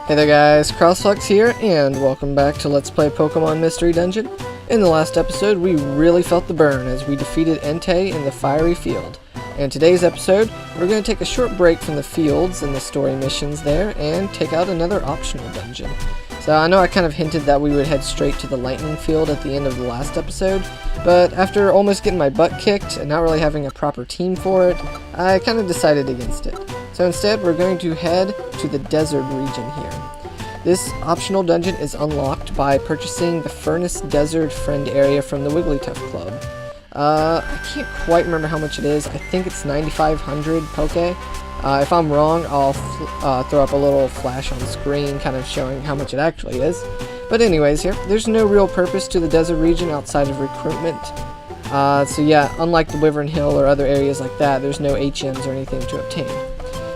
Hey there guys, CrossFlux here, and welcome back to Let's Play Pokemon Mystery Dungeon. In the last episode, we really felt the burn as we defeated Entei in the Fiery Field. In today's episode, we're going to take a short break from the fields and the story missions there, and take out another optional dungeon. So I know I kind of hinted that we would head straight to the Lightning Field at the end of the last episode, but after almost getting my butt kicked and not really having a proper team for it, I kind of decided against it. So instead, we're going to head to the desert region here. This optional dungeon is unlocked by purchasing the Furnace Desert Friend area from the Wigglytuff Club. I can't quite remember how much it is. I think it's 9,500 Poke. If I'm wrong, I'll throw up a little flash on screen kind of showing how much it actually is. But anyways, here, there's no real purpose to the desert region outside of recruitment. So yeah, unlike the Wyvern Hill or other areas like that, there's no HMs or anything to obtain.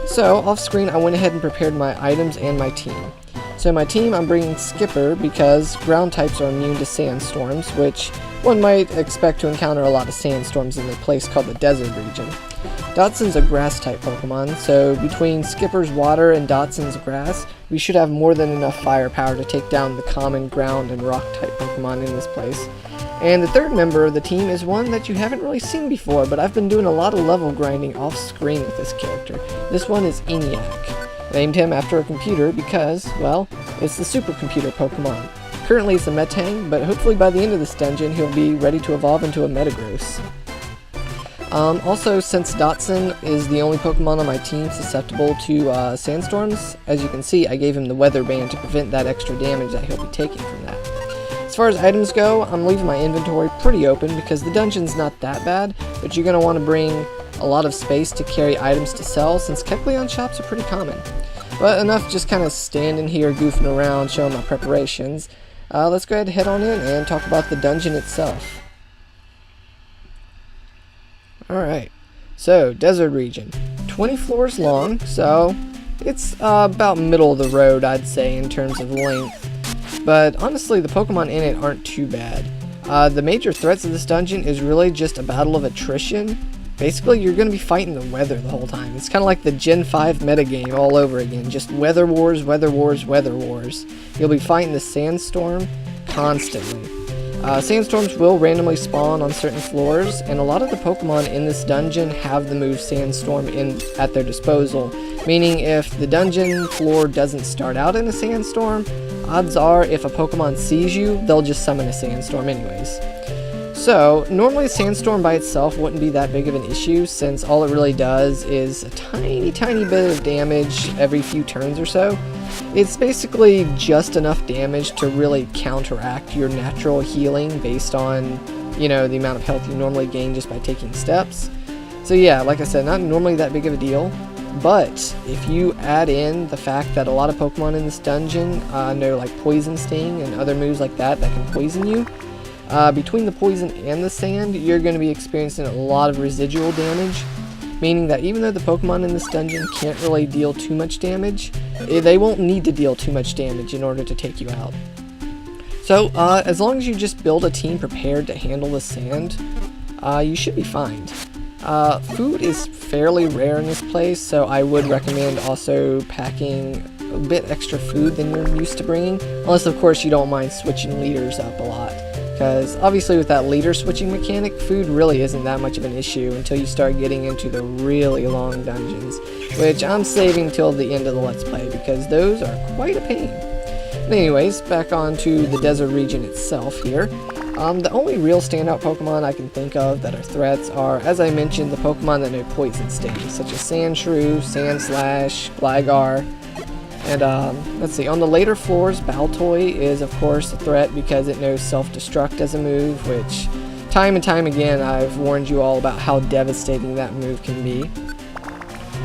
So, off screen, I went ahead and prepared my items and my team. So my team, I'm bringing Skipper because ground types are immune to sandstorms, which one might expect to encounter a lot of sandstorms in a place called the desert region. Dotson's a grass type Pokemon, so between Skipper's water and Dotson's grass, we should have more than enough firepower to take down the common ground and rock type Pokemon in this place. And the third member of the team is one that you haven't really seen before, but I've been doing a lot of level grinding off screen with this character. This one is ENIAC. Named him after a computer because, well, it's the supercomputer Pokemon. Currently it's a Metang, but hopefully by the end of this dungeon he'll be ready to evolve into a Metagross. Also, since Dotson is the only Pokemon on my team susceptible to sandstorms, as you can see, I gave him the Weather Band to prevent that extra damage that he'll be taking from that. As far as items go, I'm leaving my inventory pretty open because the dungeon's not that bad, but you're going to want to bring a lot of space to carry items to sell since Kecleon shops are pretty common. But enough just kind of standing here goofing around showing my preparations. Let's go ahead and head on in and talk about the dungeon itself. Alright, so desert region. 20 floors long, so it's about middle of the road I'd say in terms of length. But honestly, the Pokemon in it aren't too bad. The major threats of this dungeon is really just a battle of attrition. Basically, you're going to be fighting the weather the whole time. It's kind of like the Gen 5 metagame all over again. Just weather wars, weather wars, weather wars. You'll be fighting the sandstorm constantly. Sandstorms will randomly spawn on certain floors, and a lot of the Pokemon in this dungeon have the move Sandstorm at their disposal. Meaning if the dungeon floor doesn't start out in a sandstorm, odds are if a Pokemon sees you, they'll just summon a sandstorm anyways. So, normally a sandstorm by itself wouldn't be that big of an issue since all it really does is a tiny bit of damage every few turns or so. It's basically just enough damage to really counteract your natural healing based on, you know, the amount of health you normally gain just by taking steps. So yeah, like I said, not normally that big of a deal. But if you add in the fact that a lot of Pokemon in this dungeon know like Poison Sting and other moves like that can poison you, between the poison and the sand, you're going to be experiencing a lot of residual damage, meaning that even though the Pokemon in this dungeon can't really deal too much damage, they won't need to deal too much damage in order to take you out. So, as long as you just build a team prepared to handle the sand, you should be fine. Food is fairly rare in this place, so I would recommend also packing a bit extra food than you're used to bringing, unless of course you don't mind switching leaders up a lot. Because obviously with that leader switching mechanic, food really isn't that much of an issue until you start getting into the really long dungeons, which I'm saving till the end of the Let's Play because those are quite a pain. But anyways, back on to the desert region itself here. The only real standout Pokemon I can think of that are threats are, as I mentioned, the Pokemon that know Poison Sting, such as Sandshrew, Sandslash, Gligar. And let's see, on the later floors, Baltoy is of course a threat because it knows self-destruct as a move, which time and time again I've warned you all about how devastating that move can be.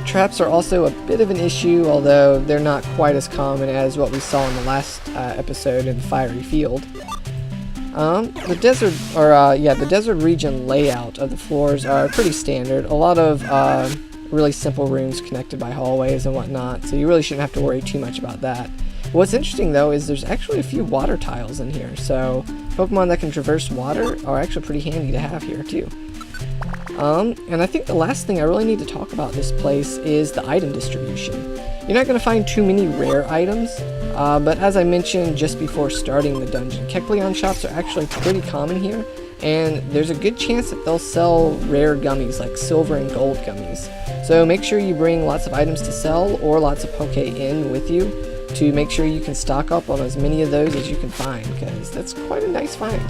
Traps are also a bit of an issue, although they're not quite as common as what we saw in the last episode in the Fiery Field. The desert region layout of the floors are pretty standard. A lot of really simple rooms connected by hallways and whatnot, so you really shouldn't have to worry too much about that. What's interesting though is there's actually a few water tiles in here, so Pokemon that can traverse water are actually pretty handy to have here too. And I think the last thing I really need to talk about this place is the item distribution. You're not going to find too many rare items, but as I mentioned just before starting the dungeon, Kecleon shops are actually pretty common here, and there's a good chance that they'll sell rare gummies like silver and gold gummies. So make sure you bring lots of items to sell or lots of Poke in with you to make sure you can stock up on as many of those as you can find, because that's quite a nice find.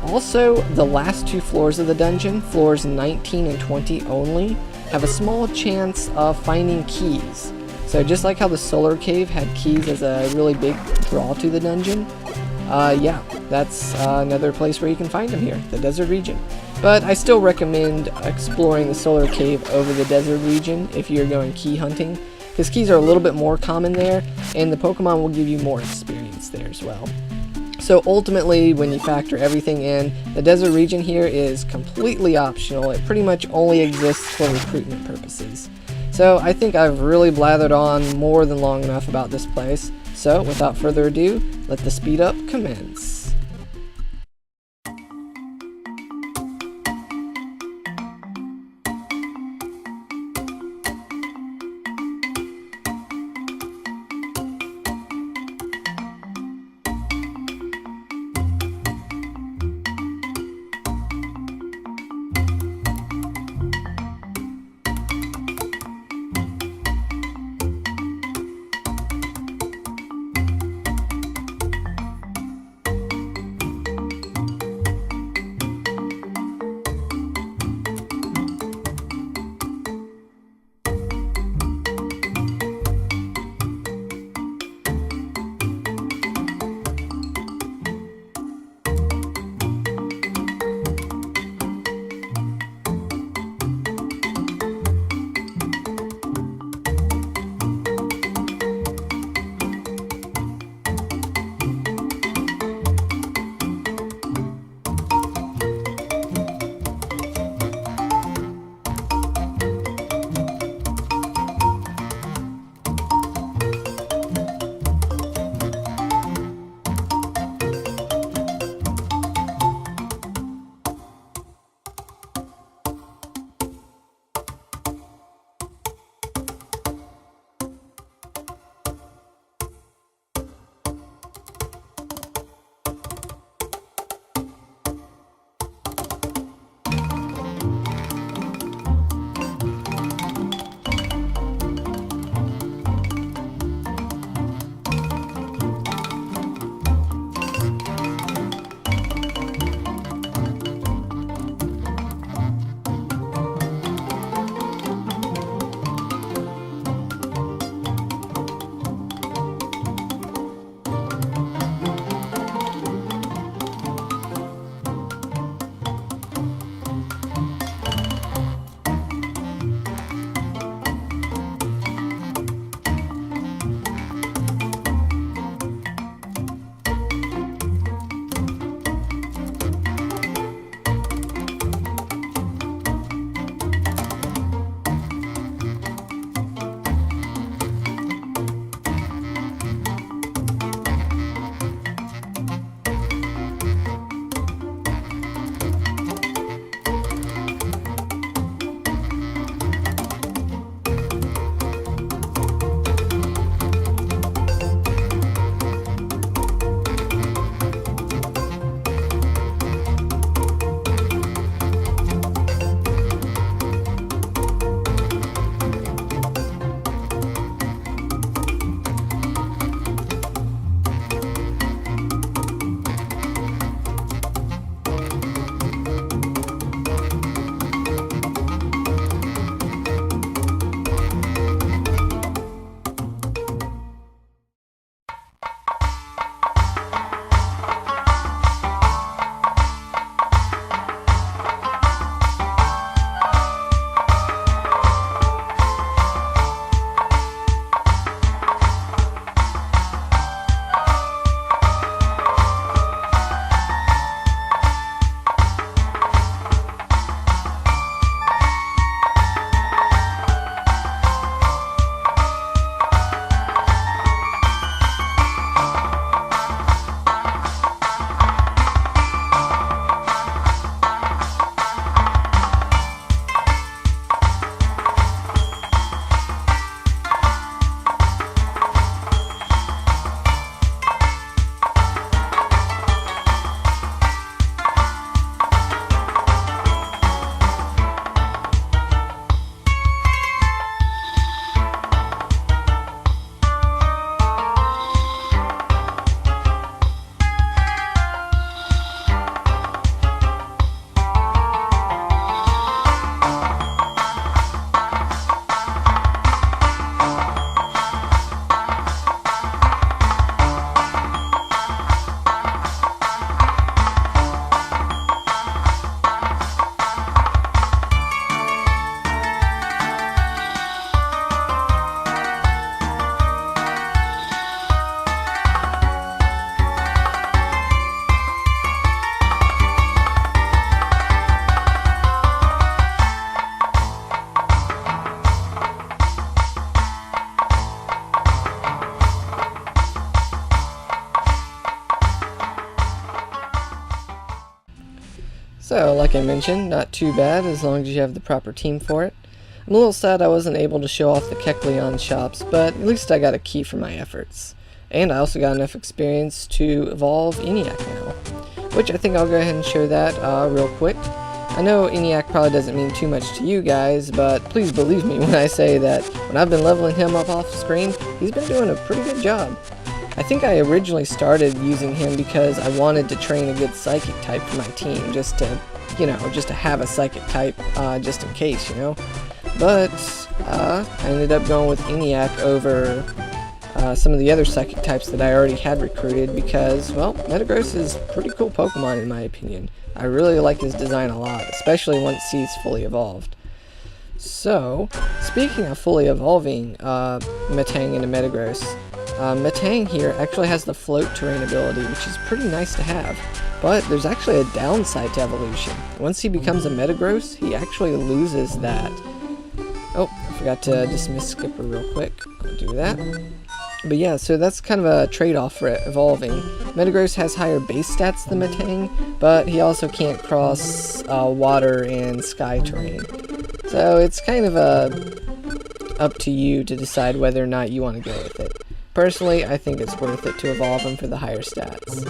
Also, the last 2 floors of the dungeon, floors 19 and 20 only, have a small chance of finding keys. So just like how the Solar Cave had keys as a really big draw to the dungeon, yeah, that's another place where you can find them here, the desert region. But I still recommend exploring the Solar Cave over the desert region if you're going key hunting, because keys are a little bit more common there, and the Pokemon will give you more experience there as well. So ultimately, when you factor everything in, the desert region here is completely optional. It pretty much only exists for recruitment purposes. So I think I've really blathered on more than long enough about this place. So without further ado, let the speed up commence. So, like I mentioned, not too bad as long as you have the proper team for it. I'm a little sad I wasn't able to show off the Kecleon shops, but at least I got a key for my efforts. And I also got enough experience to evolve ENIAC now, which I think I'll go ahead and show that real quick. I know ENIAC probably doesn't mean too much to you guys, but please believe me when I say that when I've been leveling him up off screen, he's been doing a pretty good job. I think I originally started using him because I wanted to train a good psychic type for my team, just to have a psychic type, just in case, you know. But I ended up going with ENIAC over some of the other psychic types that I already had recruited because, well, Metagross is a pretty cool Pokemon in my opinion. I really like his design a lot, especially once he's fully evolved. So, speaking of fully evolving Metang into Metagross, Metang here actually has the float terrain ability, which is pretty nice to have. But there's actually a downside to evolution. Once he becomes a Metagross, he actually loses that. Oh, I forgot to dismiss Skipper real quick. I'll do that. But yeah, so that's kind of a trade-off for evolving. Metagross has higher base stats than Metang, but he also can't cross water and sky terrain. So it's kind of up to you to decide whether or not you want to go with it. Personally, I think it's worth it to evolve him for the higher stats.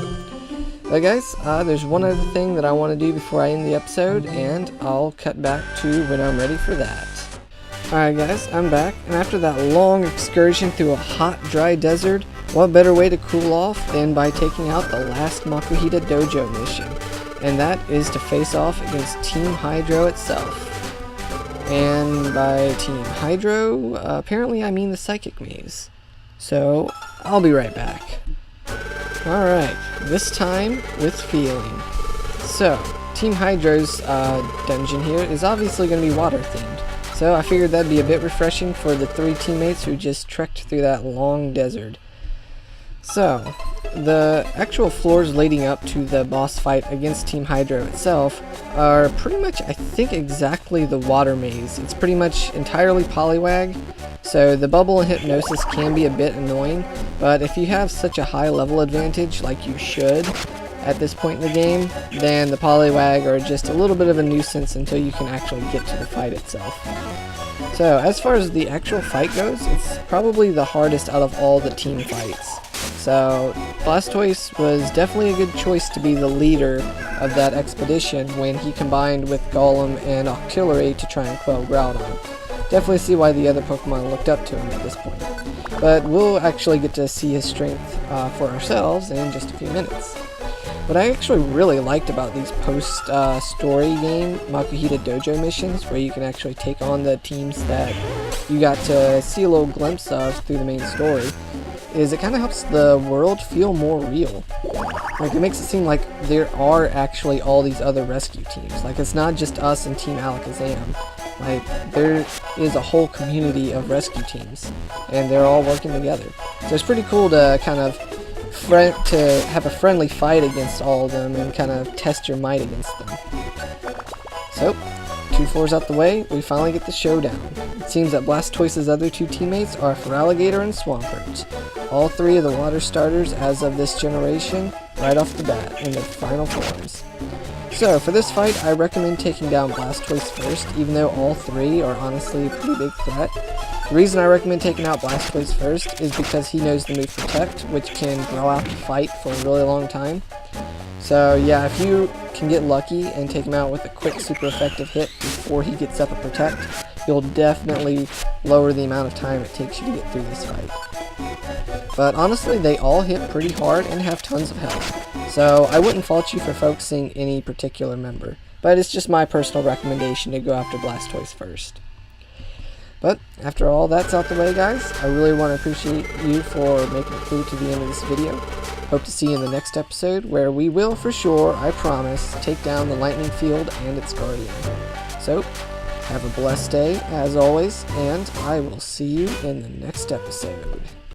But guys, there's one other thing that I want to do before I end the episode, and I'll cut back to when I'm ready for that. Alright guys, I'm back, and after that long excursion through a hot, dry desert, what better way to cool off than by taking out the last Makuhita Dojo mission, and that is to face off against Team Hydro itself. And by Team Hydro, apparently I mean the Psychic Maze. So, I'll be right back. Alright, this time with feeling. So, Team Hydro's dungeon here is obviously going to be water themed. So I figured that'd be a bit refreshing for the 3 teammates who just trekked through that long desert. So, the actual floors leading up to the boss fight against Team Hydro itself are pretty much, I think, exactly the water maze. It's pretty much entirely Poliwag, so the bubble and hypnosis can be a bit annoying, but if you have such a high level advantage like you should at this point in the game, then the Poliwag are just a little bit of a nuisance until you can actually get to the fight itself. So, as far as the actual fight goes, it's probably the hardest out of all the team fights. So, Blastoise was definitely a good choice to be the leader of that expedition when he combined with Golem and Octillery to try and quell Groudon. Definitely see why the other Pokemon looked up to him at this point. But we'll actually get to see his strength for ourselves in just a few minutes. What I actually really liked about these post-story game Makuhita Dojo missions, where you can actually take on the teams that you got to see a little glimpse of through the main story, is it kind of helps the world feel more real. Like, it makes it seem like there are actually all these other rescue teams. Like, it's not just us and Team Alakazam. Like, there is a whole community of rescue teams, and they're all working together. So it's pretty cool to kind of have a friendly fight against all of them and kind of test your might against them. So, 2 floors out the way, we finally get the showdown. It seems that Blastoise's other 2 teammates are Feraligatr and Swampert. All 3 of the water starters as of this generation, right off the bat, in their final forms. So, for this fight, I recommend taking down Blastoise first, even though all 3 are honestly a pretty big threat. The reason I recommend taking out Blastoise first is because he knows the move Protect, which can grow out the fight for a really long time. So yeah, if you can get lucky and take him out with a quick super effective hit before he gets up a Protect, you'll definitely lower the amount of time it takes you to get through this fight. But honestly, they all hit pretty hard and have tons of health, so I wouldn't fault you for focusing any particular member, but it's just my personal recommendation to go after Blastoise first. But after all that's out the way, guys, I really want to appreciate you for making it through to the end of this video. Hope to see you in the next episode, where we will for sure, I promise, take down the Lightning Field and its Guardian. So, have a blessed day, as always, and I will see you in the next episode.